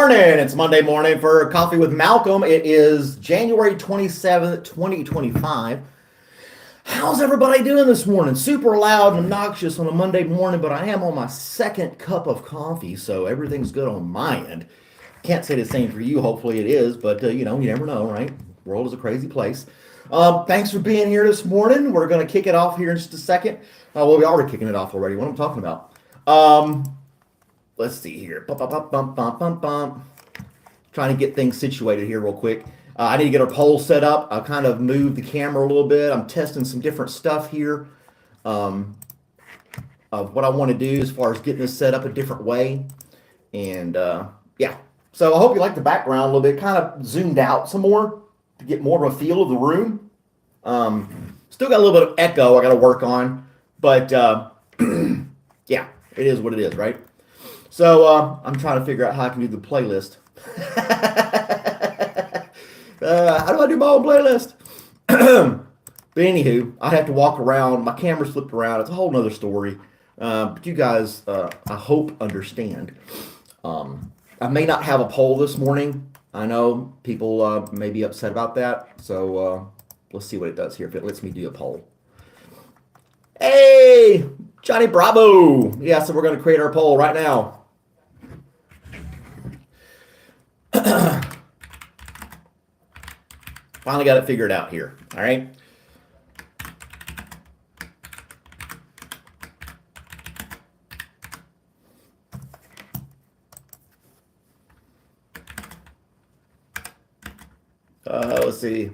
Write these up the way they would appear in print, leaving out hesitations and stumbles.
morning. It's Monday morning for Coffee with Malcolm. It is January 27th, 2025. How's everybody doing this morning? Super loud and obnoxious on a Monday morning, but I am on my second cup of coffee, so everything's good on my end. Can't say the same for you. Hopefully it is, but you never know, right? The world is a crazy place. Thanks for being here this morning. We're going to kick it off here in just a second. Well, we are kicking it off already. What am I talking about? Let's see here. Trying to get things situated here real quick. I need to get our poll set up. I'll kind of move the camera a little bit. I'm testing some different stuff here of what I want to do as far as getting this set up a different way. And yeah, so I hope you like the background a little bit. Kind of zoomed out some more to get more of a feel of the room. Still got a little bit of echo I got to work on, but yeah, it is what it is, right? So I'm trying to figure out how I can do the playlist. How do I do my own playlist? But anywho, I have to walk around. My camera's flipped around. It's a whole nother story. But you guys, I hope, understand. I may not have a poll this morning. I know people may be upset about that. So let's see what it does here if it lets me do a poll. Hey, Johnny Bravo. Yeah, so we're going to create our poll right now. Finally got it figured out here. All right. Let's see.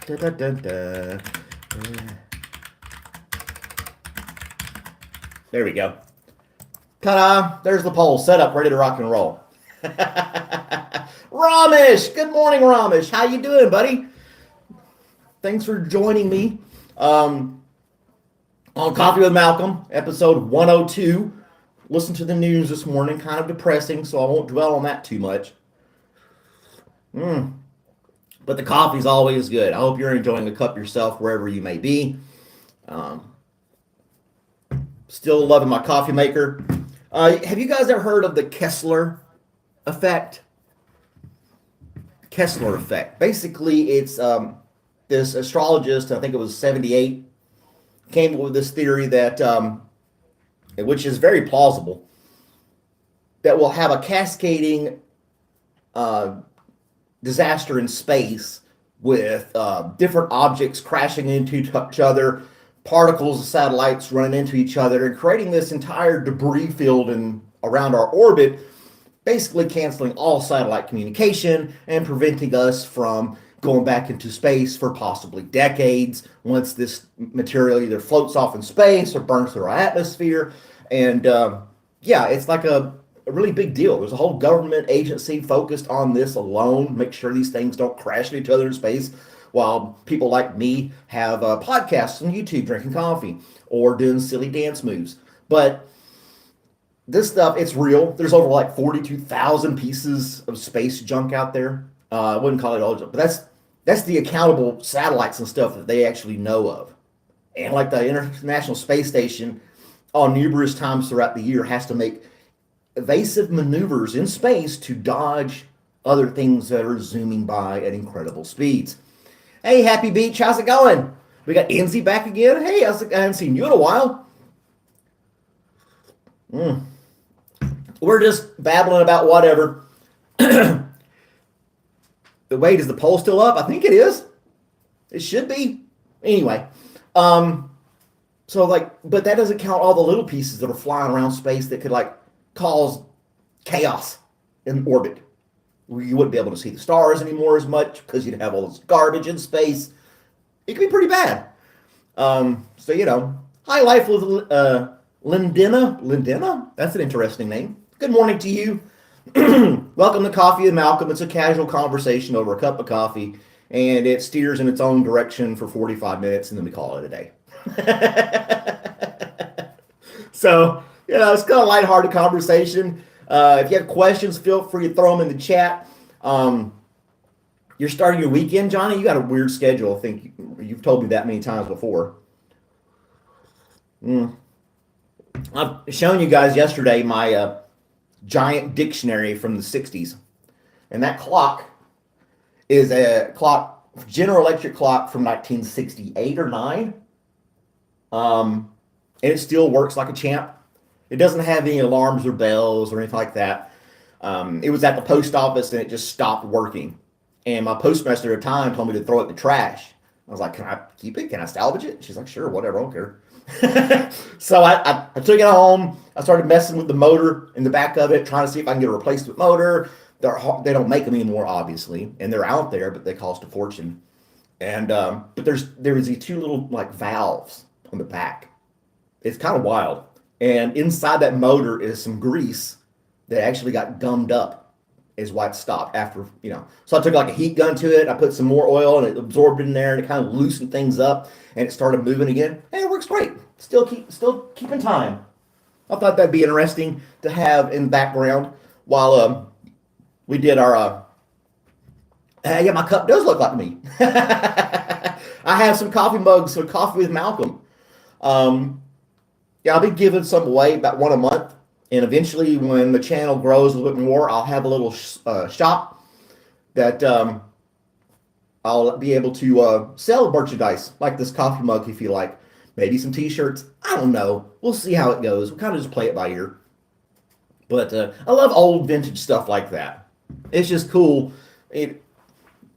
Da, da, da, da. There we go. Ta-da! There's the poll set up, ready to rock and roll. Ramesh! Good morning, Ramesh. How you doing, buddy? Thanks for joining me on Coffee with Malcolm, episode 102. Listen to the news this morning. Kind of depressing, so I won't dwell on that too much. But the coffee's always good. I hope you're enjoying a cup yourself wherever you may be. Still loving my coffee maker. Have you guys ever heard of the Kessler effect? Kessler effect. Basically, it's this astrologist, I think it was 78, came up with this theory that, which is very plausible, that we'll have a cascading disaster in space with different objects crashing into each other, particles of satellites running into each other, and creating this entire debris field around our orbit, basically canceling all satellite communication and preventing us from going back into space for possibly decades once this material either floats off in space or burns through our atmosphere. And yeah, it's like a really big deal. There's a whole government agency focused on this alone, make sure these things don't crash into each other in space, while people like me have podcasts on YouTube drinking coffee or doing silly dance moves. But this stuff, it's real. There's over like 42,000 pieces of space junk out there. I wouldn't call it all junk, but that's the accountable satellites and stuff that they actually know of. And like the International Space Station, on numerous times throughout the year, has to make evasive maneuvers in space to dodge other things that are zooming by at incredible speeds. Hey, Happy Beach, how's it going? We got Enzy back again. Hey, I haven't seen you in a while. We're just babbling about whatever. Wait, is the poll still up? I think it is. It should be. Anyway, so like, but that doesn't count all the little pieces that are flying around space that could like cause chaos in orbit. You wouldn't be able to see the stars anymore as much because you'd have all this garbage in space. It could be pretty bad. So, Hi Life with Lindina. Lindina? That's an interesting name. Good morning to you. Welcome to Coffee with Malcolm. It's a casual conversation over a cup of coffee, and it steers in its own direction for 45 minutes, and then we call it a day. So, it's kind of a lighthearted conversation. If you have questions, feel free to throw them in the chat. You're starting your weekend, Johnny? You got a weird schedule. I think you've told me that many times before. I've shown you guys yesterday my giant dictionary from the 60s. And that clock is a General Electric clock from 1968 or 9. And it still works like a champ. It doesn't have any alarms or bells or anything like that. It was at the post office and it just stopped working. And my postmaster at the time told me to throw it in the trash. I was like, can I keep it? Can I salvage it? She's like, sure, whatever, I don't care. So I took it home. I started messing with the motor in the back of it, trying to see if I can get a replacement motor. They don't make them anymore, obviously, and they're out there, but they cost a fortune. And but there was these two little like valves on the back. It's kind of wild. And inside that motor is some grease that actually got gummed up, is why it stopped after, you know. So I took like a heat gun to it, I put some more oil and it absorbed in there and it kind of loosened things up and it started moving again. And it works great. Still keeping time. I thought that'd be interesting to have in the background while we did our yeah, my cup does look like me. I have some coffee mugs for Coffee with Malcolm. Yeah, I'll be giving some away, about one a month. And eventually, when the channel grows a little bit more, I'll have a little shop that I'll be able to sell merchandise like this coffee mug if you like. Maybe some t-shirts. I don't know. We'll see how it goes. We'll kind of just play it by ear. But I love old vintage stuff like that. It's just cool. You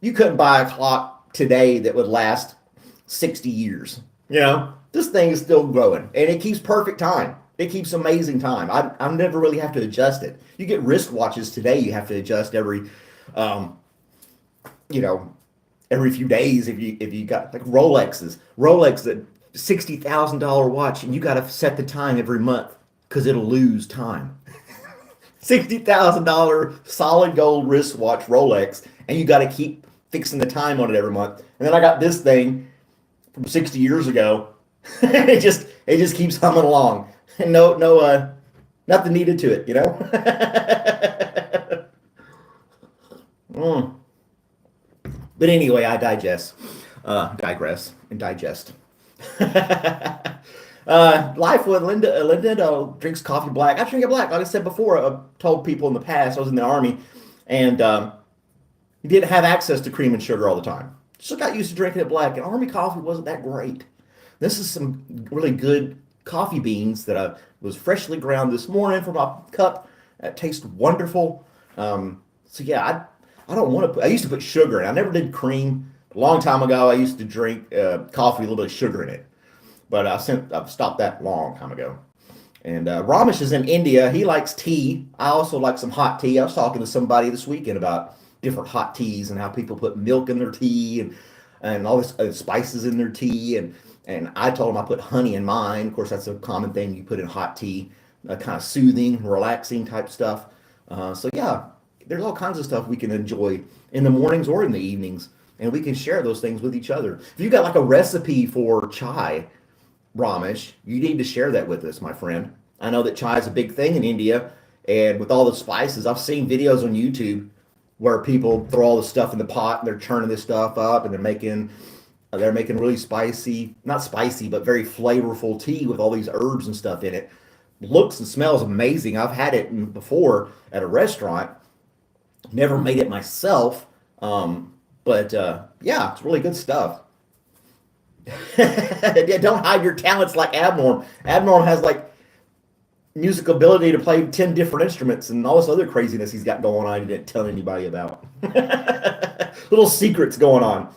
couldn't buy a clock today that would last 60 years. You know, this thing is still growing and it keeps perfect time. It keeps amazing time. I never really have to adjust it. You get wristwatches today, you have to adjust every, every few days. If you got like Rolex, that $60,000 watch, and you got to set the time every month because it'll lose time. $60,000 solid gold wristwatch Rolex, and you got to keep fixing the time on it every month. And then I got this thing from 60 years ago. it just keeps humming along. And nothing needed to it, you know. But anyway, I digress, and digest. Life with Linda drinks coffee black. I drink it black. Like I said before, I told people in the past, I was in the Army, and you didn't have access to cream and sugar all the time. So I got used to drinking it black, and Army coffee wasn't that great. This is some really good coffee beans that I was freshly ground this morning from my cup. It tastes wonderful. So yeah, I don't want to I used to put sugar in. I never did cream. A long time ago, I used to drink coffee with a little bit of sugar in it. But I've stopped that long time ago. And Ramesh is in India. He likes tea. I also like some hot tea. I was talking to somebody this weekend about different hot teas and how people put milk in their tea and all this spices in their tea. And I told him I put honey in mine. Of course, that's a common thing you put in hot tea, kind of soothing, relaxing type stuff. So yeah, there's all kinds of stuff we can enjoy in the mornings or in the evenings, and we can share those things with each other. If you got like a recipe for chai, Ramesh, you need to share that with us, my friend. I know that chai is a big thing in India, and with all the spices, I've seen videos on YouTube where people throw all the stuff in the pot and they're churning this stuff up and they're making really spicy, not spicy, but very flavorful tea with all these herbs and stuff in it. Looks and smells amazing. I've had it before at a restaurant. Never made it myself, but yeah, it's really good stuff. Yeah, don't hide your talents like Abnorm. Abnorm has like music ability to play 10 different instruments and all this other craziness he's got going on he didn't tell anybody about. Little secrets going on.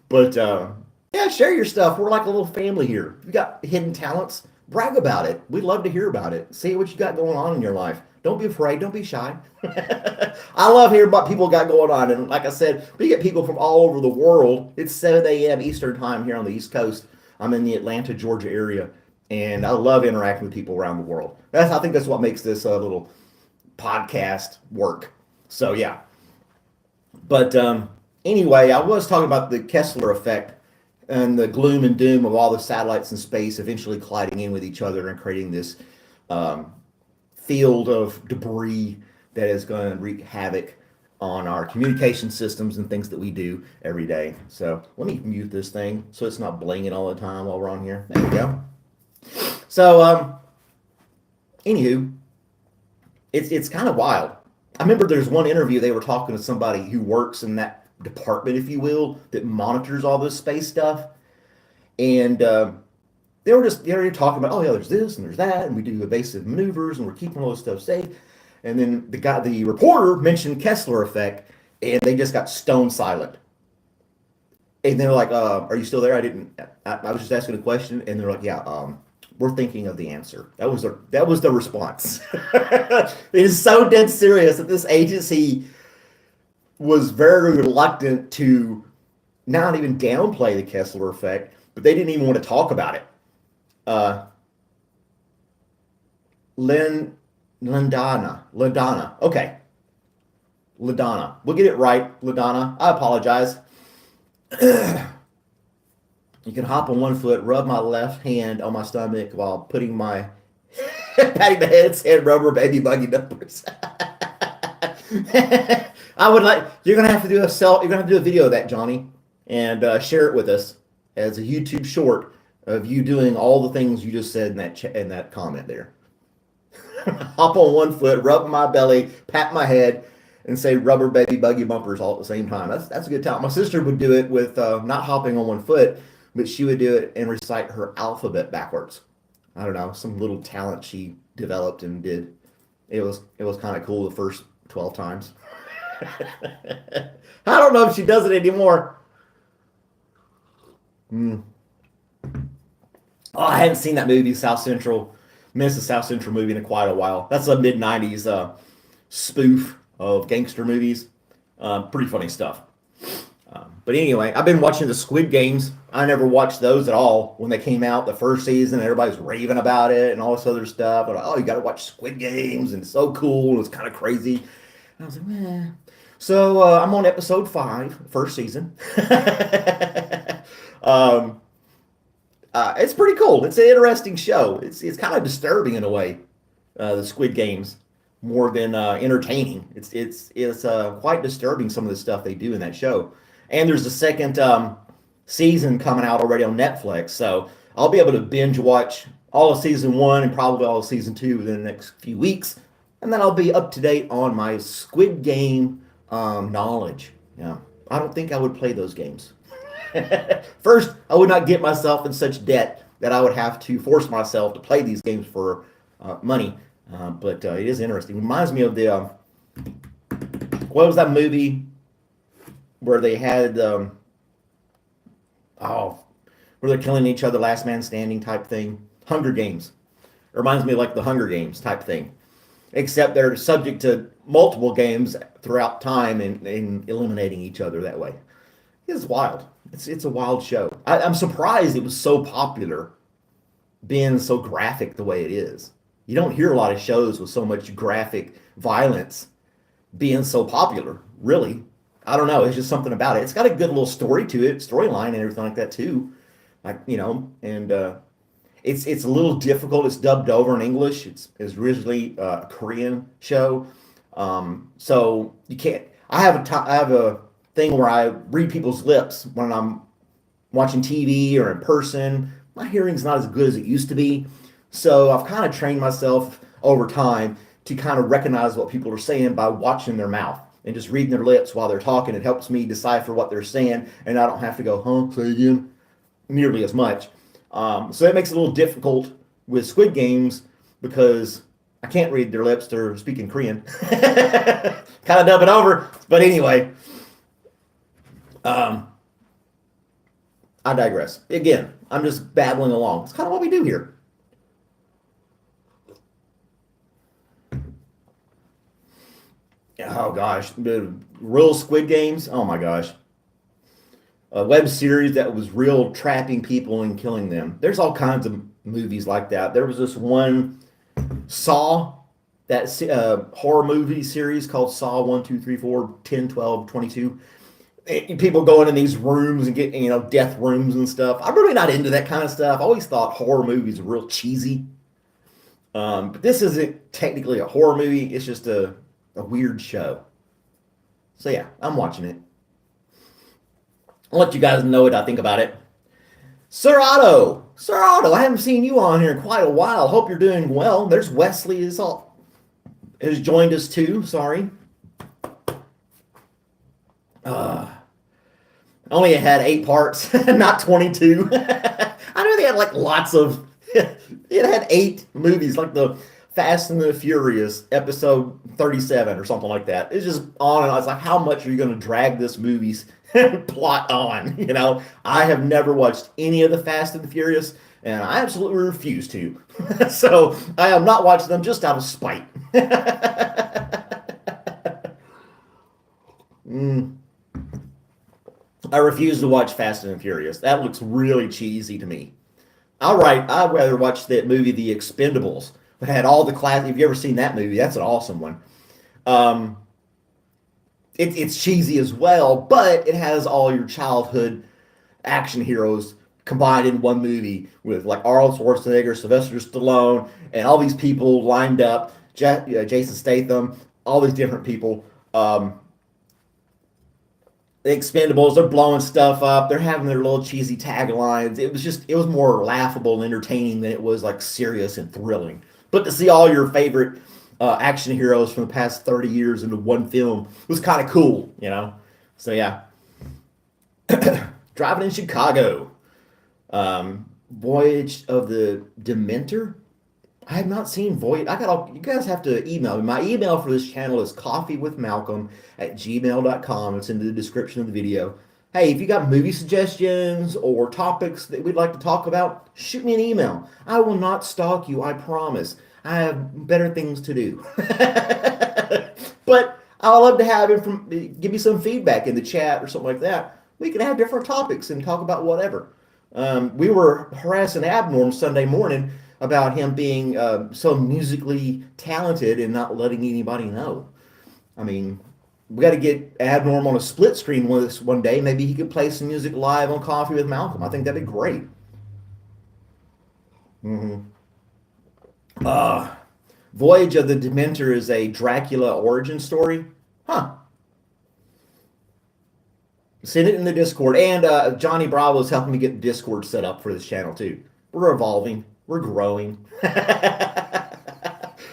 But yeah, share your stuff. We're like a little family here. If you got hidden talents, brag about it. We'd love to hear about it. See what you got going on in your life. Don't be afraid. Don't be shy. I love hearing what people got going on. And like I said, we get people from all over the world. It's 7 a.m. Eastern time here on the East Coast. I'm in the Atlanta, Georgia area. And I love interacting with people around the world. I think that's what makes this little podcast work. So yeah. But anyway, I was talking about the Kessler effect and the gloom and doom of all the satellites in space eventually colliding in with each other and creating this field of debris that is going to wreak havoc on our communication systems and things that we do every day. So let me mute this thing so it's not blinging all the time while we're on here. There we go. So Anywho, it's kind of wild. I remember there's one interview they were talking to somebody who works in that department, if you will, that monitors all this space stuff, and they were talking about, oh yeah, there's this and there's that, and we do evasive maneuvers, and we're keeping all this stuff safe. And then the reporter mentioned Kessler effect, and they just got stone silent. And they're like, "Are you still there? I was just asking a question." And they're like, "Yeah, we're thinking of the answer." That was the response. It is so dead serious that this agency was very reluctant to not even downplay the Kessler effect, but they didn't even want to talk about it. Lindana. Okay. LaDonna. We'll get it right, LaDonna. I apologize. You can hop on one foot, rub my left hand on my stomach while putting my patting the head, saying rubber baby buggy numbers. I would like you're gonna have to do a video of that, Johnny, and share it with us as a YouTube short of you doing all the things you just said in that comment there. Hop on one foot, rub my belly, pat my head, and say rubber baby buggy bumpers all at the same time. That's a good time. My sister would do it with not hopping on one foot, but she would do it and recite her alphabet backwards. I don't know, some little talent she developed and did. It was kind of cool the first 12 times. I don't know if she does it anymore. Oh, I hadn't seen that movie, South Central. Missed the South Central movie in quite a while. That's a mid-90s spoof of gangster movies. Pretty funny stuff. But anyway, I've been watching the Squid Games. I never watched those at all when they came out the first season. Everybody's raving about it and all this other stuff. Like, oh, you got to watch Squid Games, and it's so cool. It's kind of crazy. And I was like, meh. So I'm on episode 5, first season. It's pretty cool. It's an interesting show. It's kind of disturbing in a way. The Squid Games, more than entertaining. It's quite disturbing, some of the stuff they do in that show. And there's a second season coming out already on Netflix, so I'll be able to binge watch all of season 1 and probably all of season 2 within the next few weeks, and then I'll be up to date on my Squid Game knowledge. Yeah, I don't think I would play those games. First, I would not get myself in such debt that I would have to force myself to play these games for money. But it is interesting. It reminds me of the what was that movie where they had where they're killing each other, last man standing type thing? Hunger Games. It reminds me of like the Hunger Games type thing, except they're subject to multiple games throughout time and eliminating each other that way. It's wild. It's a wild show. I'm surprised it was so popular, being so graphic the way it is. You don't hear a lot of shows with so much graphic violence being so popular, really. I don't know. It's just something about it. It's got a good little story to it, storyline and everything like that too. Like, and it's a little difficult. It's dubbed over in English. It's originally a Korean show. So you can't, I have a thing where I read people's lips when I'm watching TV or in person. My hearing's not as good as it used to be. So I've kind of trained myself over time to kind of recognize what people are saying by watching their mouth and just reading their lips while they're talking. It helps me decipher what they're saying, and I don't have to go, say again, nearly as much. So it makes it a little difficult with Squid Games because I can't read their lips. They're speaking Korean. Kind of dub it over. But anyway, I digress. Again, I'm just babbling along. It's kind of what we do here. Oh gosh, the real Squid Games. Oh my gosh, a web series that was real trapping people and killing them. There's all kinds of movies like that. There was this one Saw, that horror movie series called Saw 1, 2, 3, 4, 10, 12, 22. People going in these rooms and getting, death rooms and stuff. I'm really not into that kind of stuff. I always thought horror movies were real cheesy. But this isn't technically a horror movie. It's just a weird show. So yeah, I'm watching it. I'll let you guys know what I think about it. Sir Otto, Sir Otto, I haven't seen you on here in quite a while. Hope you're doing well. There's Wesley has joined us too. Sorry. Only it had 8 parts, not 22. I know they had like lots of. It had 8 movies, like the Fast and the Furious episode 37 or something like that. It's just on and on. It's like, how much are you going to drag this movie's plot on? You know, I have never watched any of the Fast and the Furious, and I absolutely refuse to. So I am not watching them just out of spite. I refuse to watch Fast and Furious. That looks really cheesy to me. I'd rather watch that movie, The Expendables. It had all the class. Have you ever seen that movie? That's an awesome one. Um, it's cheesy as well, but it has all your childhood action heroes combined in one movie with like Arnold Schwarzenegger, Sylvester Stallone, and all these people lined up. Jason Statham, all these different people. The Expendables, they're blowing stuff up. They're having their little cheesy taglines. It was more laughable and entertaining than it was like serious and thrilling. But to see all your favorite action heroes from the past 30 years into one film was kind of cool, you know? So yeah. Driving in Chicago. Voyage of the Dementor. I have not seen Voyage. You guys have to email me. My email for this channel is coffeewithmalcolm@gmail.com. It's in the description of the video. Hey, if you got movie suggestions or topics that we'd like to talk about, shoot me an email. I will not stalk you, I promise. I have better things to do. But I'd love to have give me some feedback in the chat or something like that. We can have different topics and talk about whatever. We were harassing Abnorm Sunday morning about him being so musically talented and not letting anybody know. I mean, we got to get Abnorm on a split screen with us one day. Maybe he could play some music live on Coffee with Malcolm. I think that'd be great. Voyage of the Dementor is a Dracula origin story. Huh. Send it in the Discord. And Johnny Bravo is helping me get the Discord set up for this channel too. We're evolving. We're growing.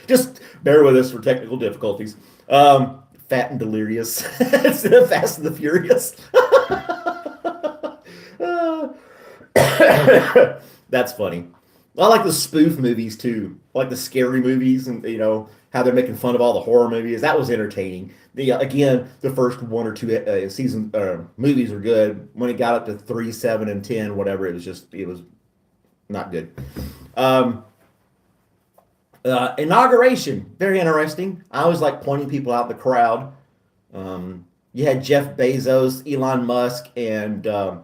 Just bear with us for technical difficulties. Fat and Delirious instead of Fast and the Furious. That's funny. I like the spoof movies too. I like the scary movies, and you know how they're making fun of all the horror movies. That was entertaining. Again, the first 1 or 2 season movies are good. When it got up to 3, 7, and 10, whatever, it was not good. Inauguration, very interesting. I always like pointing people out in the crowd. You had Jeff Bezos, Elon Musk, and the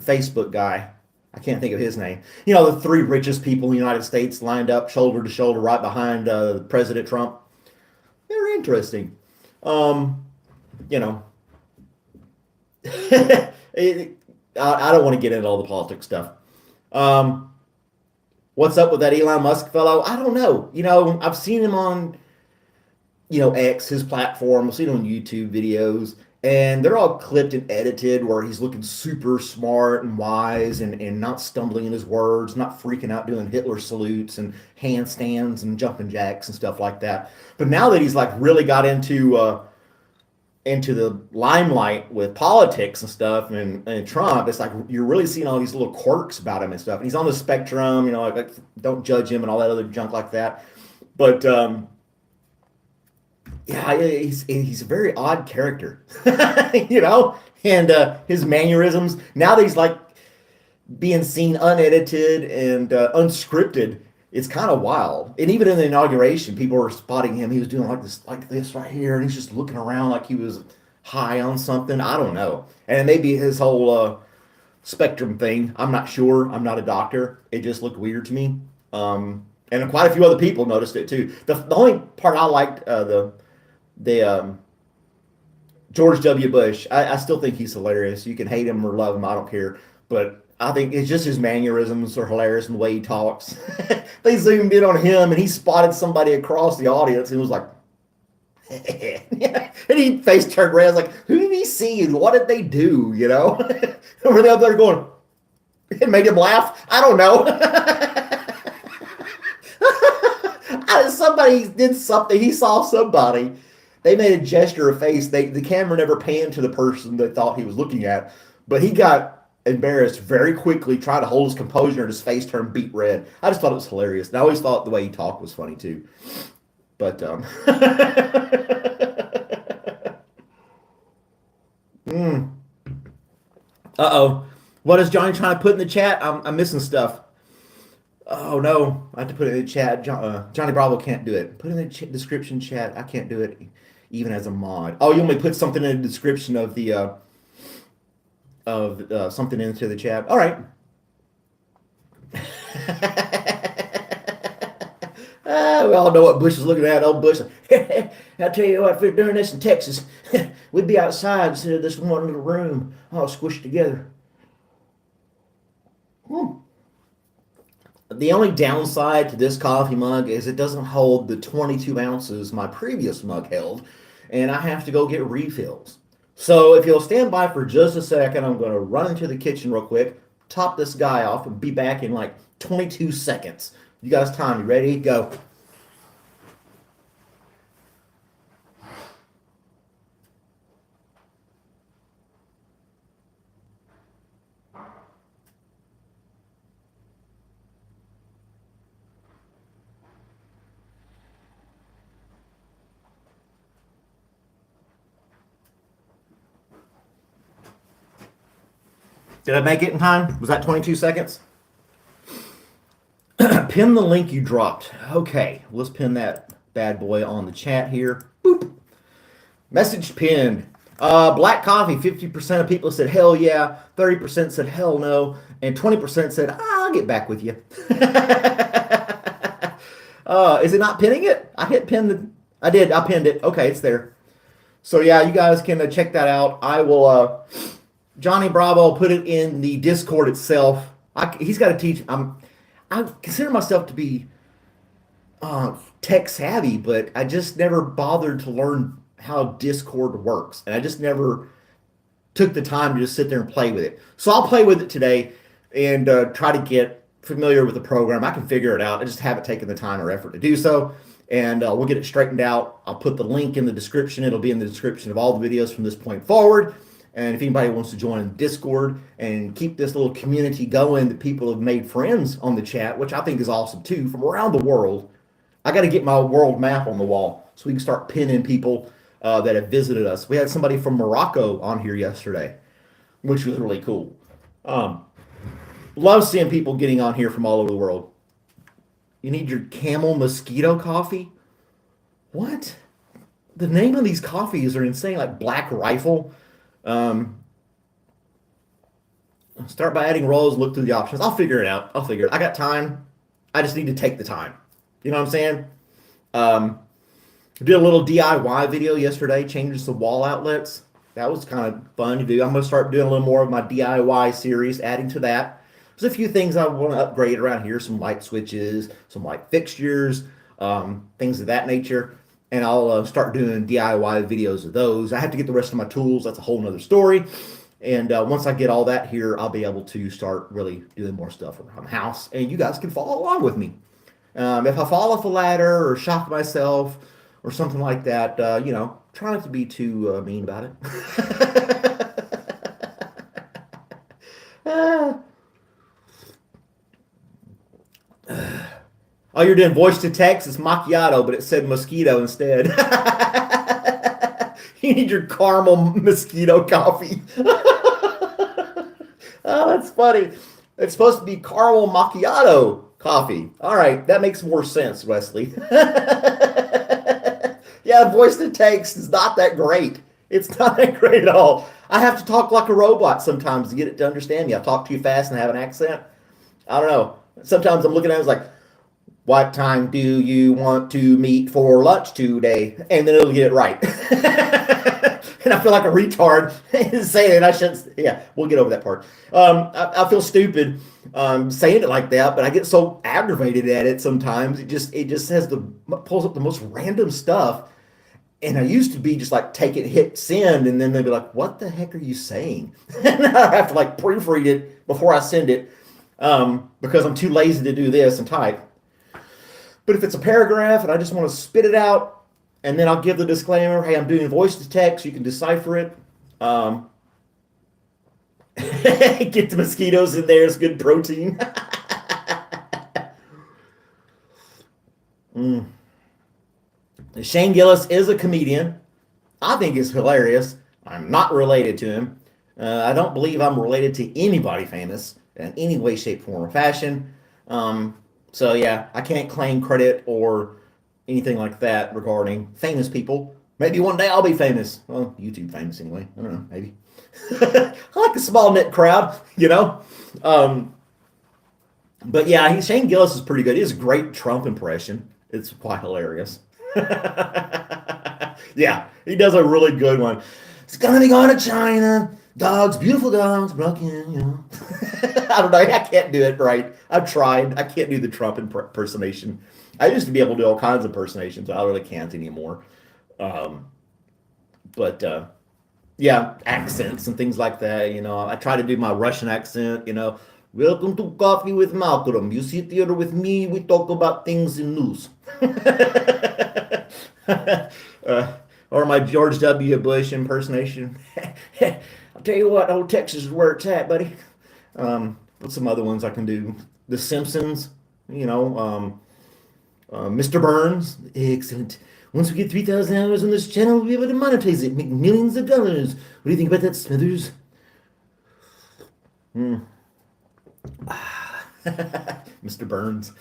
Facebook guy. I can't think of his name. You know, the 3 richest people in the United States lined up shoulder to shoulder right behind President Trump. Very interesting. You know, I don't want to get into all the politics stuff. What's up with that Elon Musk fellow? I don't know. You know, I've seen him on, X, his platform. I've seen him on YouTube videos, and they're all clipped and edited where he's looking super smart and wise and not stumbling in his words, not freaking out doing Hitler salutes and handstands and jumping jacks and stuff like that. But now that he's like really got into the limelight with politics and stuff and Trump, it's like you're really seeing all these little quirks about him and stuff. And he's on the spectrum, like don't judge him and all that other junk like that. But yeah, he's a very odd character, and his mannerisms. Now that he's like being seen unedited and unscripted, it's kind of wild. And even in the inauguration, people were spotting him. He was doing like this right here, and he's just looking around like he was high on something. I don't know. And maybe his whole spectrum thing. I'm not sure. I'm not a doctor. It just looked weird to me. And quite a few other people noticed it too. The only part I liked, the George W. Bush. I still think he's hilarious. You can hate him or love him. I don't care. But I think it's just his mannerisms are hilarious and the way he talks. They zoomed in on him and he spotted somebody across the audience and was like, and he face turned red. I was like, who did he see and what did they do? Were they up there going, It made him laugh. I don't know. Somebody did something. He saw somebody. They made a gesture of face. The camera never panned to the person that thought he was looking at, but he got embarrassed very quickly, tried to hold his composure, and his face turned beet red. I just thought it was hilarious. And I always thought the way he talked was funny too. But Uh-oh. What is Johnny trying to put in the chat? I'm missing stuff. Oh no, I have to put it in the chat. Johnny Bravo can't do it. Put it in the description chat. I can't do it even as a mod. Oh, you want me to put something in the description of the something into the chat? All right. We all know what Bush is looking at. Old Bush. I'll tell you what, if we were doing this in Texas, we'd be outside instead of this one little room all squished together. The only downside to this coffee mug is it doesn't hold the 22 ounces my previous mug held, and I have to go get refills. So if you'll stand by for just a second, I'm going to run into the kitchen real quick, top this guy off, and be back in like 22 seconds. You guys, time, you ready? Go. Did I make it in time? Was that 22 seconds? Pin the link you dropped. Okay, let's pin that bad boy on the chat here. Boop. Message pinned. Black coffee, 50% of people said hell yeah, 30% said hell no, and 20% said I'll get back with you. Is it not pinning it? I hit pin. I did. I pinned it. Okay, it's there. So yeah, you guys can check that out. I will. Johnny Bravo put it in the Discord itself. He's got to teach. I consider myself to be tech savvy, but I just never bothered to learn how Discord works, and I just never took the time to just sit there and play with it. So I'll play with it today and try to get familiar with the program. I can figure it out. I just haven't taken the time or effort to do so, and we'll get it straightened out. I'll put the link in the description. It'll be in the description of all the videos from this point forward. And if anybody wants to join Discord and keep this little community going, that people have made friends on the chat, which I think is awesome too, from around the world. I got to get my world map on the wall so we can start pinning people that have visited us. We had somebody from Morocco on here yesterday, which was really cool. Love seeing people getting on here from all over the world. You need your camel mosquito coffee? What? The name of these coffees are insane, like Black Rifle. Start by adding rows, look through the options. I'll figure it out. I got time. I just need to take the time. You know what I'm saying? Did a little DIY video yesterday, changing some wall outlets. That was kind of fun to do. I'm going to start doing a little more of my DIY series, adding to that. There's a few things I want to upgrade around here, some light switches, some light fixtures, things of that nature. And I'll start doing DIY videos of those. I have to get the rest of my tools. That's a whole nother story. And once I get all that here, I'll be able to start really doing more stuff around the house. And you guys can follow along with me. If I fall off a ladder or shock myself or something like that, try not to be too mean about it. Oh, you're doing voice to text? It's macchiato, but it said mosquito instead. You need your caramel mosquito coffee. Oh, that's funny. It's supposed to be caramel macchiato coffee. All right, that makes more sense, Wesley. Yeah, voice to text is not that great. It's not that great at all. I have to talk like a robot sometimes to get it to understand me. I talk too fast and have an accent. I don't know. Sometimes I'm looking at it, it's like, what time do you want to meet for lunch today? And then it'll get it right. And I feel like a retard saying it. I shouldn't. Yeah, we'll get over that part. I feel stupid saying it like that, but I get so aggravated at it sometimes. It just pulls up the most random stuff. And I used to be just like take it, hit send, and then they'd be like, "What the heck are you saying?" And I have to like proofread it before I send it, because I'm too lazy to do this and type. But if it's a paragraph and I just want to spit it out, and then I'll give the disclaimer, "Hey, I'm doing voice to text. You can decipher it." Get the mosquitoes in there. It's good protein. mm. Shane Gillis is a comedian. I think he's hilarious. I'm not related to him. I don't believe I'm related to anybody famous in any way, shape, form, or fashion. So yeah, I can't claim credit or anything like that regarding famous people. Maybe one day I'll be famous. Well, YouTube famous anyway. I don't know, maybe. I like the small knit crowd, you know. But yeah, Shane Gillis is pretty good. He has a great Trump impression. It's quite hilarious. Yeah, he does a really good one. It's gonna be going to China. Dogs, beautiful dogs, broken, you know. I don't know. I can't do it right. I've tried. I can't do the Trump impersonation. I used to be able to do all kinds of impersonations. I really can't anymore. Um, but yeah, accents and things like that. You know, I try to do my Russian accent. You know, welcome to Coffee with Malcolm. You sit here with me. We talk about things in news. Or my George W. Bush impersonation. I'll tell you what, old Texas is where it's at, buddy. What's some other ones I can do? The Simpsons, you know, Mr. Burns, excellent. Once we get 3,000 hours on this channel, we'll be able to monetize it, make millions of dollars. What do you think about that, Smithers? Hmm. Mr. Burns.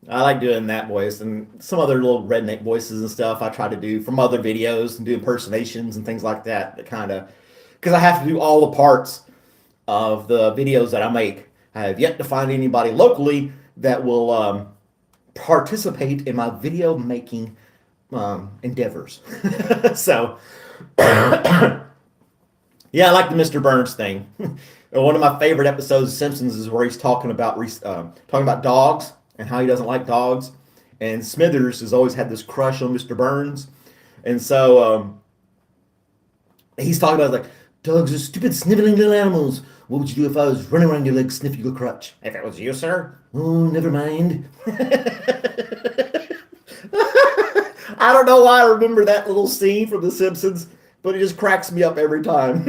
I like doing that voice and some other little redneck voices and stuff I try to do from other videos and do impersonations and things like that. That kind of, because I have to do all the parts of the videos that I make. I have yet to find anybody locally that will participate in my video making endeavors. So, yeah, I like the Mr. Burns thing. One of my favorite episodes of Simpsons is where he's talking about dogs and how he doesn't like dogs. And Smithers has always had this crush on Mr. Burns. And so he's talking about like, dogs are stupid, sniveling little animals. What would you do if I was running around your leg sniffing your crotch? If it was you, sir? Oh, never mind. I don't know why I remember that little scene from The Simpsons, but it just cracks me up every time.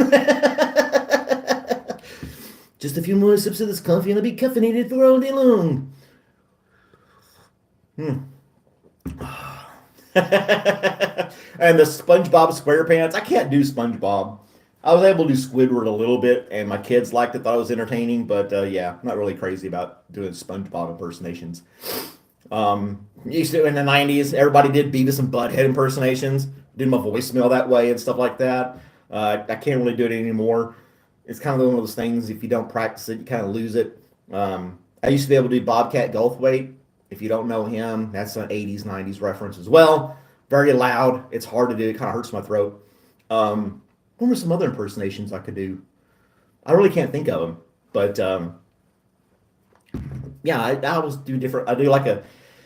Just a few more sips of this coffee and I'll be caffeinated for all day long. And the SpongeBob SquarePants. I can't do SpongeBob. I was able to do Squidward a little bit, and my kids liked it, thought it was entertaining, but yeah, I'm not really crazy about doing SpongeBob impersonations. Used to in the 90s, everybody did Beavis and Butthead impersonations, did my voicemail that way and stuff like that. I can't really do it anymore. It's kind of one of those things, if you don't practice it, you kind of lose it. I used to be able to do Bobcat Goldthwait. If you don't know him, that's an 80s, 90s reference as well. Very loud. It's hard to do. It kind of hurts my throat. What were some other impersonations I could do? I really can't think of them. But yeah, I always do different. I do like a,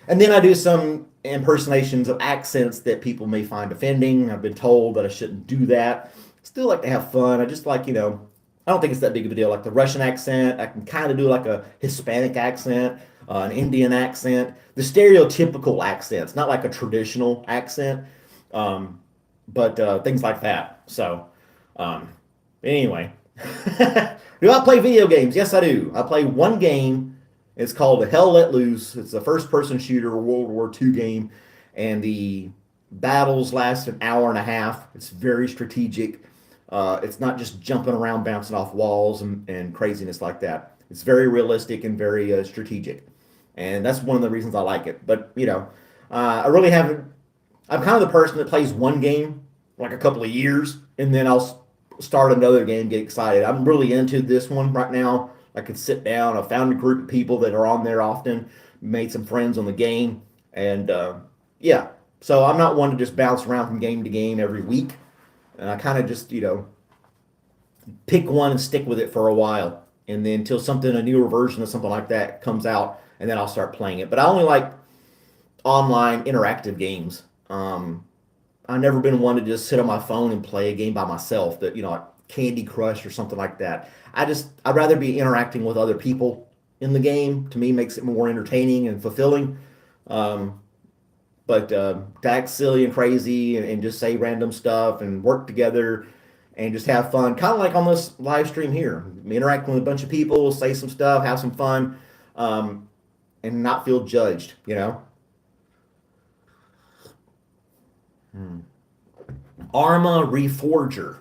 and then I do some impersonations of accents that people may find offending. I've been told that I shouldn't do that. Still like to have fun. I just like, I don't think it's that big of a deal. Like the Russian accent, I can kind of do like a Hispanic accent, an Indian accent, the stereotypical accents, not like a traditional accent, but things like that. So, anyway, do I play video games? Yes, I do. I play one game. It's called The Hell Let Loose. It's a first-person shooter, World War II game, and the battles last an hour and a half. It's very strategic. It's not just jumping around, bouncing off walls and craziness like that. It's very realistic and very strategic. And that's one of the reasons I like it. But, I really haven't. I'm kind of the person that plays one game like a couple of years, and then I'll start another game, get excited. I'm really into this one right now. I could sit down. I found a group of people that are on there often, made some friends on the game. And, yeah. So I'm not one to just bounce around from game to game every week. And I kind of just, pick one and stick with it for a while. And then until a newer version of something like that comes out, and then I'll start playing it. But I only like online interactive games. I've never been one to just sit on my phone and play a game by myself. That like Candy Crush or something like that. I'd rather be interacting with other people in the game. To me, makes it more entertaining and fulfilling. Um, but to act silly and crazy and just say random stuff and work together and just have fun, kind of like on this live stream here, interacting with a bunch of people, say some stuff, have some fun, um, and not feel judged. Hmm. Arma Reforger.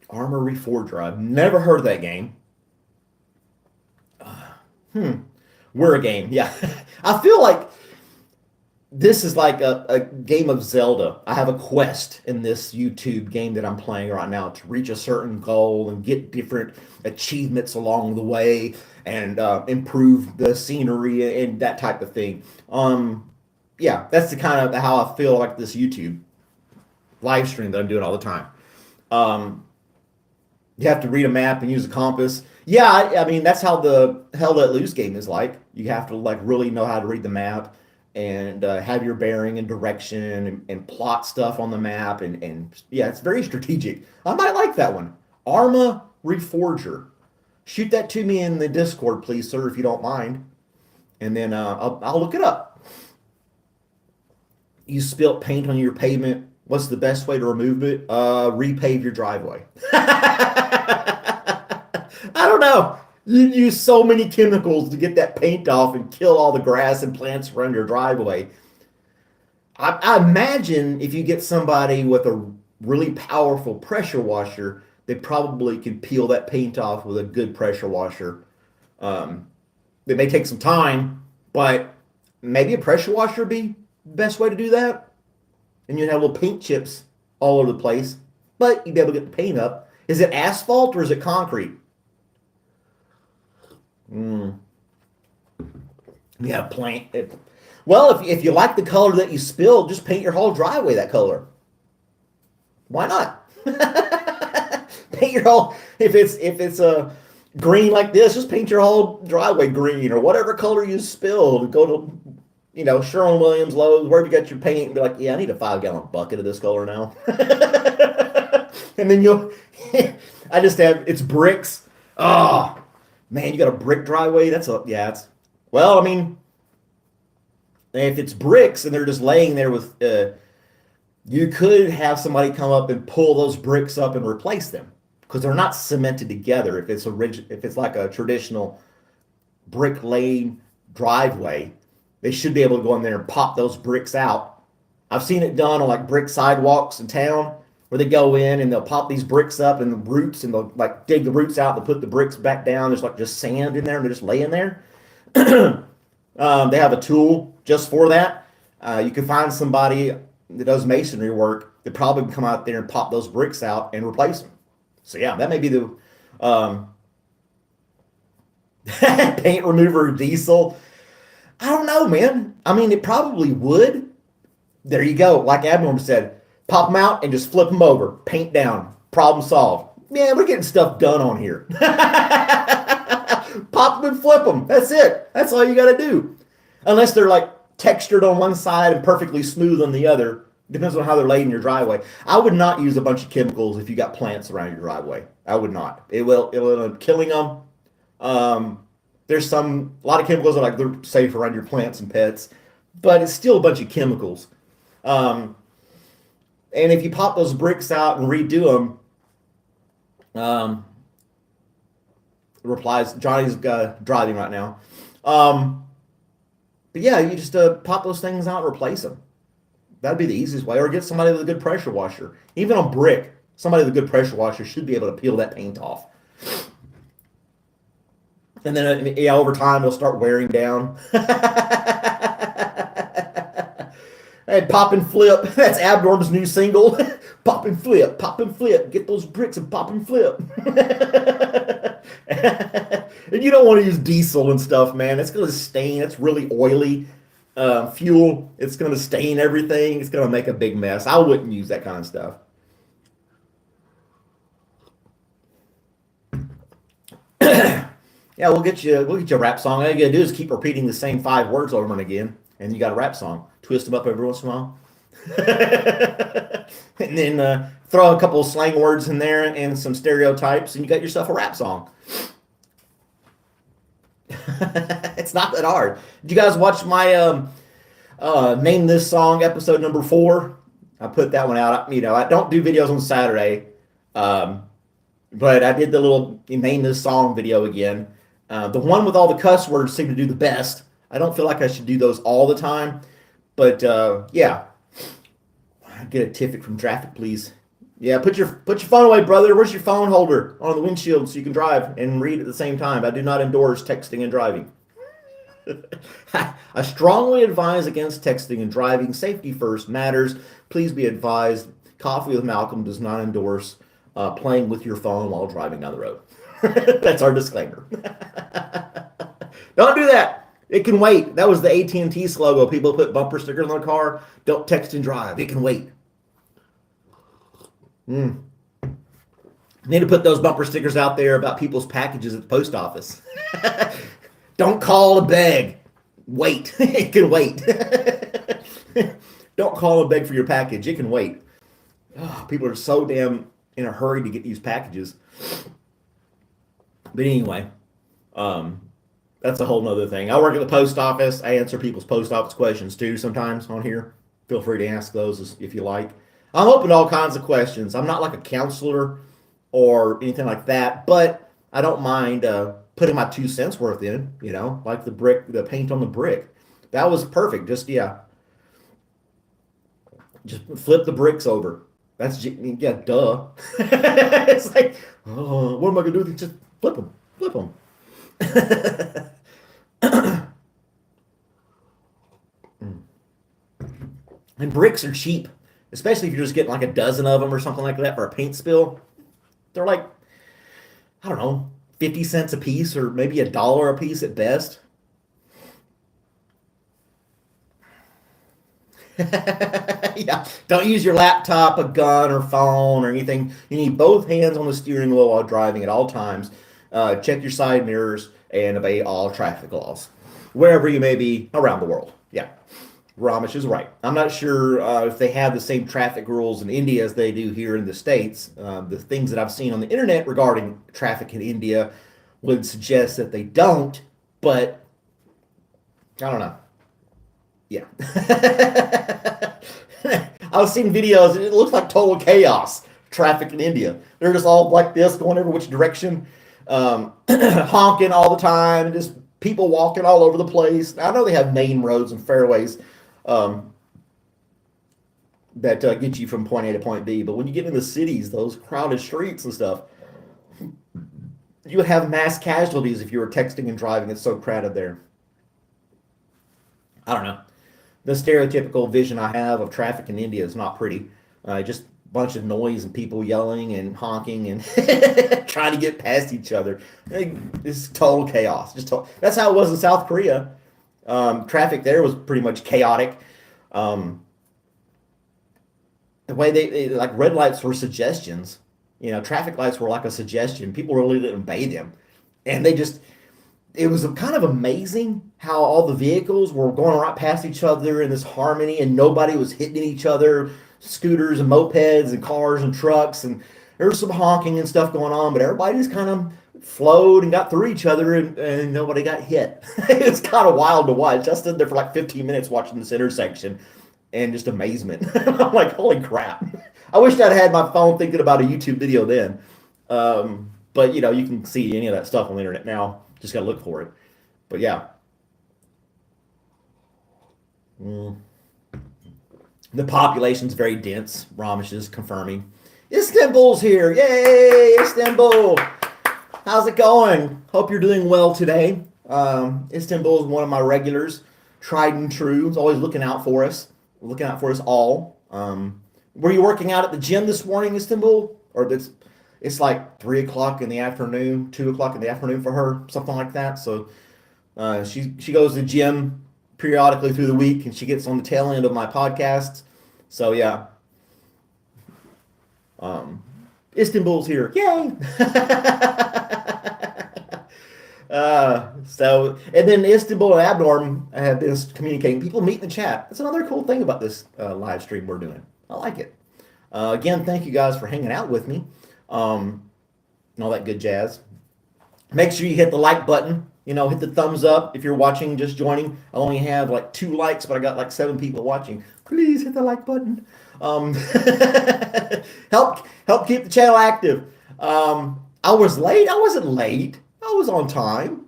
Armor Reforger. I've never heard of that game. Hmm. We're a game. Yeah. I feel like this is like a game of Zelda. I have a quest in this YouTube game that I'm playing right now to reach a certain goal and get different achievements along the way and improve the scenery and that type of thing. Yeah, that's the kind of how I feel like this YouTube live stream that I'm doing all the time. Um, you have to read a map and use a compass. Yeah, I mean that's how the Hell Let Loose game is like. You have to like really know how to read the map and have your bearing and direction and plot stuff on the map and yeah, it's very strategic. I might like that one. Arma Reforger. Shoot that to me in the Discord, please, sir, if you don't mind, and then I'll look it up. You spilt paint on your pavement. What's the best way to remove it? Repave your driveway. I don't know. You use so many chemicals to get that paint off and kill all the grass and plants around your driveway. I imagine if you get somebody with a really powerful pressure washer, they probably can peel that paint off with a good pressure washer. Um, it may take some time, but maybe a pressure washer would be the best way to do that. And you'd have little paint chips all over the place, but you'd be able to get the paint up. Is it asphalt or is it concrete? Mm, yeah, plant it. Well, if you like the color that you spilled, just paint your whole driveway that color. Why not? Paint your whole if it's a green like this, just paint your whole driveway green or whatever color you spilled. Go to Sherwin Williams, Lowe's, wherever you got your paint, and be like, yeah, I need a 5-gallon bucket of this color now. And then I just have it's bricks. Oh man, you got a brick driveway. Well, I mean, if it's bricks and they're just laying there with, you could have somebody come up and pull those bricks up and replace them because they're not cemented together. If it's like a traditional brick lane driveway, they should be able to go in there and pop those bricks out. I've seen it done on like brick sidewalks in town where they go in and they'll pop these bricks up and the roots and they'll like dig the roots out and put the bricks back down. There's like just sand in there and they're just laying there. They have a tool just for that. You can find somebody that does masonry work that probably can come out there and pop those bricks out and replace them. So yeah, that may be the paint remover diesel. I don't know, man. I mean, it probably would. There you go. Like Abnorm said, pop them out and just flip them over. Paint down. Problem solved. Man, we're getting stuff done on here. Pop them and flip them. That's it. That's all you got to do. Unless they're like textured on one side and perfectly smooth on the other. Depends on how they're laid in your driveway. I would not use a bunch of chemicals if you got plants around your driveway. I would not. It will end up killing them. There's a lot of chemicals that they're safe around your plants and pets, but it's still a bunch of chemicals. And if you pop those bricks out and redo them, replies Johnny's driving right now. But yeah, you just pop those things out and replace them. That'd be the easiest way. Or get somebody with a good pressure washer. Even on brick, somebody with a good pressure washer should be able to peel that paint off. And then, yeah, over time, it'll start wearing down. And pop and flip. That's Abnorm's new single. Pop and flip, pop and flip. Get those bricks and pop and flip. And you don't want to use diesel and stuff, man. It's going to stain. It's really oily fuel. It's going to stain everything. It's going to make a big mess. I wouldn't use that kind of stuff. Yeah, we'll get you a rap song. All you gotta do is keep repeating the same 5 words over and again, and you got a rap song. Twist them up every once in a while. And then throw a couple of slang words in there and some stereotypes, and you got yourself a rap song. It's not that hard. Did you guys watch my Name This Song episode number 4? I put that one out. I don't do videos on Saturday, but I did the little Name This Song video again. The one with all the cuss words seemed to do the best. I don't feel like I should do those all the time, but yeah. Get a ticket from traffic, please. Yeah, put your phone away, brother. Where's your phone holder on the windshield so you can drive and read at the same time? I do not endorse texting and driving. I strongly advise against texting and driving. Safety first matters. Please be advised, Coffee with Malcolm does not endorse playing with your phone while driving down the road. That's our disclaimer. Don't do that. It can wait. That was the AT&T slogan. People put bumper stickers on their car. Don't text and drive. It can wait. Need to put those bumper stickers out there about people's packages at the post office. Don't call to beg. Wait. It can wait. Don't call and beg for your package. It can wait. Oh, people are so damn in a hurry to get these packages. But anyway, that's a whole nother thing. I work at the post office. I answer people's post office questions too sometimes on here. Feel free to ask those if you like. I'm open to all kinds of questions. I'm not like a counselor or anything like that, but I don't mind putting my 2 cents worth in, like the paint on the brick. That was perfect. Just flip the bricks over. That's, yeah, duh. It's like, oh, what am I going to do? Just flip them. And bricks are cheap, especially if you're just getting like a dozen of them or something like that for a paint spill. They're like, I don't know, 50 cents a piece or maybe $1 a piece at best. Yeah, don't use your laptop, a gun, or phone or anything. You need both hands on the steering wheel while driving at all times. Check your side mirrors and obey all traffic laws, wherever you may be around the world. Yeah, Ramesh is right. I'm not sure if they have the same traffic rules in India as they do here in the States. The things that I've seen on the internet regarding traffic in India would suggest that they don't, but I don't know. Yeah. I was seeing videos, it looks like total chaos, traffic in India. They're just all like this, going every which direction, honking all the time, and just people walking all over the place. I know they have main roads and fairways that get you from point A to point B, but when you get into cities, those crowded streets and stuff, you would have mass casualties if you were texting and driving. It's so crowded there. I don't know. The stereotypical vision I have of traffic in India is not pretty. Just a bunch of noise and people yelling and honking and trying to get past each other. It's total chaos. That's how it was in South Korea. Traffic there was pretty much chaotic. The way they like red lights were suggestions. Traffic lights were like a suggestion. People really didn't obey them, and it was kind of amazing how all the vehicles were going right past each other in this harmony, and nobody was hitting each other, scooters and mopeds and cars and trucks, and there was some honking and stuff going on, but everybody just kind of flowed and got through each other, and nobody got hit. It's kind of wild to watch. I stood there for like 15 minutes watching this intersection, and just amazement. I'm like, holy crap. I wish I'd had my phone thinking about a YouTube video then. But, you can see any of that stuff on the internet now. Just got to look for it. But, yeah. The population's very dense. Ramesh is confirming. Istanbul's here. Yay, Istanbul. How's it going? Hope you're doing well today. Istanbul is one of my regulars. Tried and true. He's always looking out for us. Looking out for us all. Were you working out at the gym this morning, Istanbul? Or it's like 3 o'clock in the afternoon, 2 o'clock in the afternoon for her, something like that. So she goes to the gym periodically through the week, and she gets on the tail end of my podcasts. So yeah, Istanbul's here. Yay! And then Istanbul and Abnorm have been communicating. People meet in the chat. That's another cool thing about this live stream we're doing. I like it. Again, thank you guys for hanging out with me, and all that good jazz. Make sure you hit the like button. Hit the thumbs up if you're watching, just joining. I only have like 2 likes, but I got like 7 people watching. Please hit the like button. Help keep the channel active. I was late. I wasn't late. I was on time.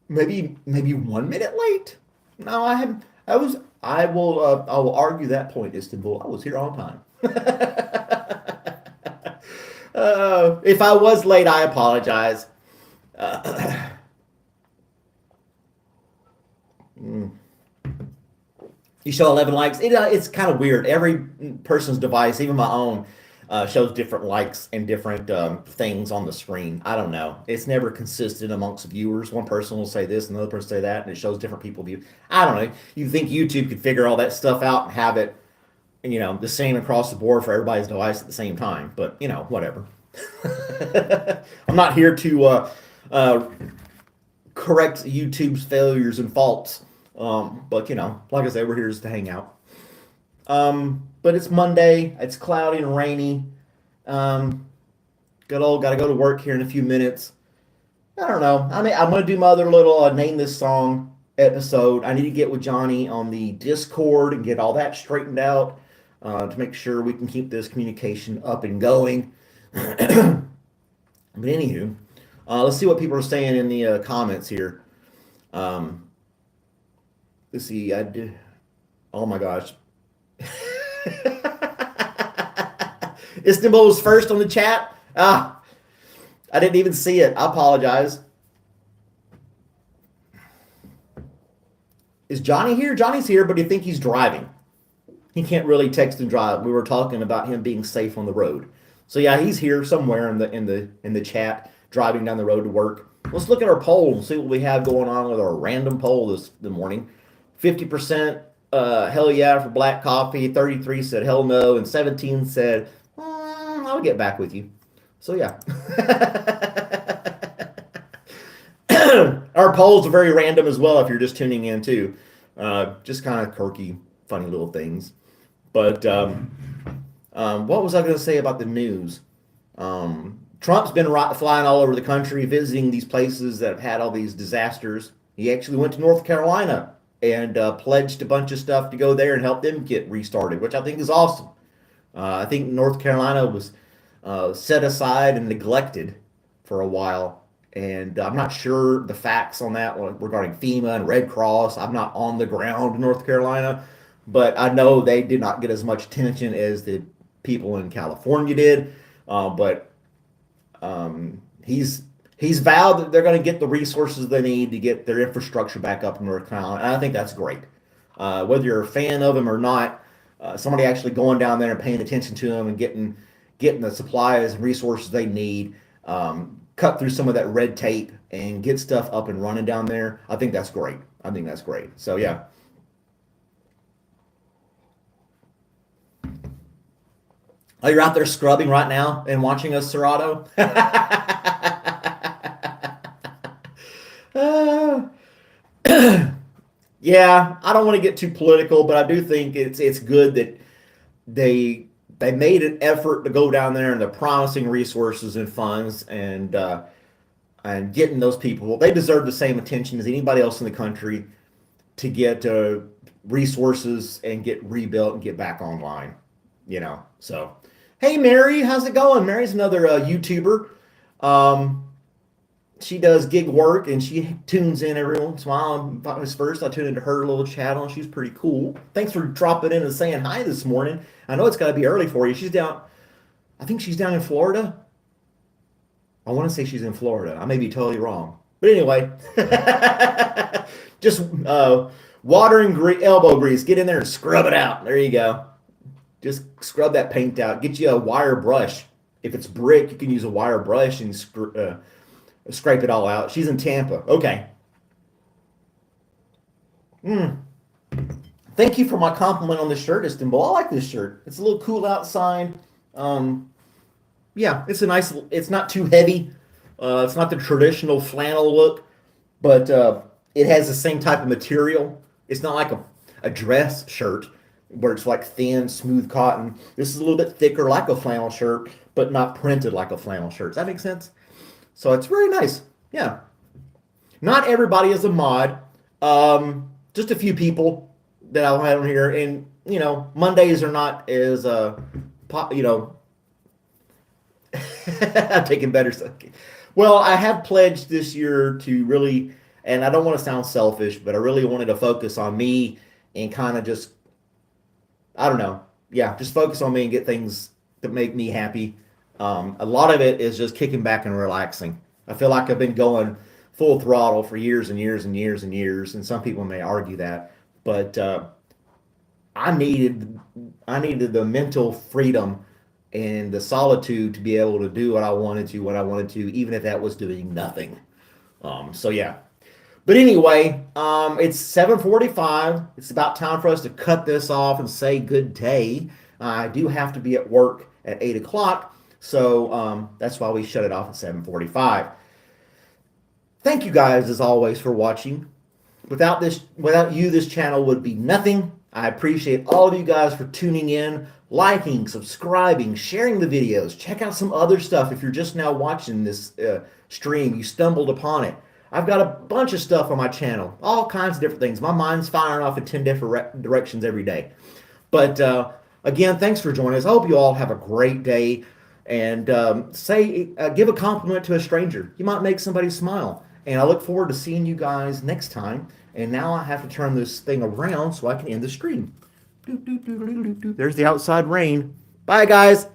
Maybe 1 minute late. No, I haven't. I will argue that point, Istanbul. I was here on time. If I was late, I apologize. You show 11 likes. It's kind of weird. Every person's device, even my own, shows different likes and different things on the screen. I don't know. It's never consistent amongst viewers. One person will say this, another person say that, and it shows different people view. I don't know. You think YouTube could figure all that stuff out and have it, the same across the board for everybody's device at the same time? But whatever. I'm not here to correct YouTube's failures and faults. But like I said, we're here just to hang out. But it's Monday. It's cloudy and rainy. Gotta go to work here in a few minutes. I don't know. I'm going to do my other little name this song episode. I need to get with Johnny on the Discord and get all that straightened out to make sure we can keep this communication up and going. But anywho, let's see what people are saying in the comments here. Let's see. Oh my gosh. Istanbul was first on the chat. I didn't even see it. I apologize. Is Johnny here? Johnny's here, but I think he's driving. He can't really text and drive. We were talking about him being safe on the road. So yeah, he's here somewhere in the chat, driving down the road to work. Let's look at our poll and see what we have going on with our random poll this morning. 50% hell yeah for black coffee, 33 said hell no, and 17 said I'll get back with you. So yeah. Our polls are very random as well if you're just tuning in too. Just kind of quirky, funny little things. But what was I going to say about the news? Trump's been flying all over the country, visiting these places that have had all these disasters. He actually went to North Carolina and pledged a bunch of stuff to go there and help them get restarted, which I think is awesome. I think North Carolina was set aside and neglected for a while, and I'm not sure the facts on that regarding FEMA and Red Cross. I'm not on the ground in North Carolina, but I know they did not get as much attention as the people in California did. But he's vowed that they're going to get the resources they need to get their infrastructure back up in North Carolina, and I think that's great. Whether you're a fan of him or not, somebody actually going down there and paying attention to them and getting the supplies and resources they need, cut through some of that red tape and get stuff up and running down there. I think that's great. So yeah. Oh, you're out there scrubbing right now and watching us, Serato? Yeah, I don't want to get too political, but I do think it's good that they made an effort to go down there and they're promising resources and funds and getting those people. They deserve the same attention as anybody else in the country to get resources and get rebuilt and get back online. So hey, Mary, how's it going? Mary's another YouTuber. She does gig work and she tunes in every once in a while. If I was first, I tuned into her little channel. She's pretty cool. Thanks for dropping in and saying hi this morning. I know it's got to be early for you. I think she's down in Florida. I want to say she's in Florida. I may be totally wrong. But anyway, just water and elbow grease. Get in there and scrub it out. There you go. Just scrub that paint out. Get you a wire brush. If it's brick, you can use a wire brush and scrape it all out. She's in Tampa. Okay. Thank you for my compliment on the shirt, Istanbul. I like this shirt. It's a little cool outside. Yeah, it's a nice. It's not too heavy. It's not the traditional flannel look, but it has the same type of material. It's not like a dress shirt where it's like thin, smooth cotton. This is a little bit thicker, like a flannel shirt, but not printed like a flannel shirt. Does that make sense? So it's very nice. Yeah. Not everybody is a mod. Just a few people that I'll have on here, and Mondays are not as you know, I'm taking better stuff. Well, I have pledged this year to really, and I don't want to sound selfish, but I really wanted to focus on me and kind of just, I don't know, yeah, just focus on me and get things that make me happy. A lot of it is just kicking back and relaxing. I feel like I've been going full throttle for years and years and years and years, and some people may argue that, but I needed I needed the mental freedom and the solitude to be able to do what I wanted to when I wanted to, even if that was doing nothing. So yeah. But anyway, it's 7:45. It's about time for us to cut this off and say good day. I do have to be at work at 8 o'clock, so that's why we shut it off at 7:45. Thank you guys as always for watching. Without you, this channel would be nothing. I appreciate all of you guys for tuning in, liking, subscribing, sharing the videos. Check out some other stuff if you're just now watching this stream. You stumbled upon it. I've got a bunch of stuff on my channel, all kinds of different things. My mind's firing off in 10 different directions every day. But again, thanks for joining us. I hope you all have a great day. And give a compliment to a stranger. You might make somebody smile. And I look forward to seeing you guys next time. And now I have to turn this thing around so I can end the stream. There's the outside rain. Bye, guys.